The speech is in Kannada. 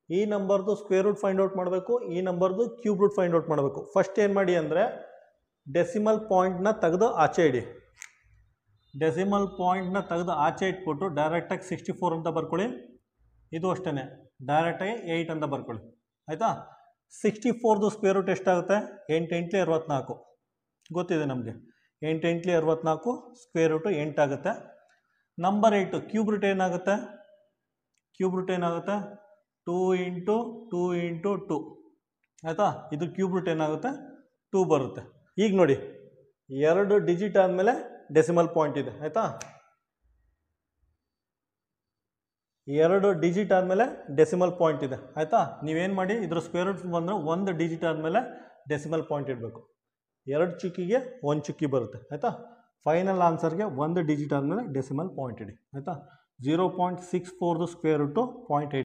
ಈ ನಂಬರ್ದು ಸ್ಕ್ವೇರ್ ರೂಟ್ ಫೈಂಡ್ ಔಟ್ ಮಾಡಬೇಕು, ಈ ನಂಬರ್ದು ಕ್ಯೂಬ್ ರೂಟ್ ಫೈಂಡ್ ಔಟ್ ಮಾಡಬೇಕು. ಫಸ್ಟ್ ಏನು ಮಾಡಿ ಅಂದರೆ ಡೆಸಿಮಲ್ ಪಾಯಿಂಟ್ನ ತೆಗೆದು ಆಚೆ ಇಡಿ. ಡೆಸಿಮಲ್ ಪಾಯಿಂಟ್ನ ತೆಗೆದು ಆಚೆ ಇಟ್ಬಿಟ್ಟು ಡೈರೆಕ್ಟಾಗಿ 64 ಅಂತ ಬರ್ಕೊಳ್ಳಿ. ಇದು ಅಷ್ಟೇ ಡೈರೆಕ್ಟಾಗಿ 8 ಅಂತ ಬರ್ಕೊಳ್ಳಿ. ಆಯಿತಾ? 64ದು ಸ್ಕ್ವೇರ್ ರೂಟ್ ಎಷ್ಟಾಗುತ್ತೆ? 8 8 64 ಗೊತ್ತಿದೆ ನಮಗೆ. 8 8 64 ಸ್ಕ್ವೇರ್ ರೂಟು 8 ಆಗುತ್ತೆ. ನಂಬರ್ 8 ಕ್ಯೂಬ್ ರೂಟ್ ಏನಾಗುತ್ತೆ? ಕ್ಯೂಬ್ ರೂಟ್ ಏನಾಗುತ್ತೆ? 2 × 2 × 2 ಆಯಿತಾ? ಇದು ಕ್ಯೂಬ್ ರೂಟ್ ಏನಾಗುತ್ತೆ? 2 ಬರುತ್ತೆ. ಈಗ ನೋಡಿ 2 ಡಿಜಿಟ್ ಆದಮೇಲೆ ಡೆಸಿಮಲ್ ಪಾಯಿಂಟ್ ಇದೆ. ಆಯಿತಾ? 2 ಡಿಜಿಟ್ ಆದಮೇಲೆ ಡೆಸಿಮಲ್ ಪಾಯಿಂಟ್ ಇದೆ. ಆಯಿತಾ? ನೀವೇನು ಮಾಡಿ ಇದ್ರ ಸ್ಕ್ವೇರ್ ರೂಟ್ ಬಂದರೆ 1 ಡಿಜಿಟ್ ಆದಮೇಲೆ ಡೆಸಿಮಲ್ ಪಾಯಿಂಟ್ ಇಡಬೇಕು. 2 ಚುಕ್ಕಿಗೆ 1 ಚುಕ್ಕಿ ಬರುತ್ತೆ. ಆಯಿತಾ? ಫೈನಲ್ ಆನ್ಸರ್ಗೆ 1 ಡಿಜಿಟ್ ಆದಮೇಲೆ ಡೆಸಿಮಲ್ ಪಾಯಿಂಟ್ ಇಡಿ. ಆಯಿತಾ? 0.64ದು ಸ್ಕ್ವೇರ್ ರೂಟು 0.8.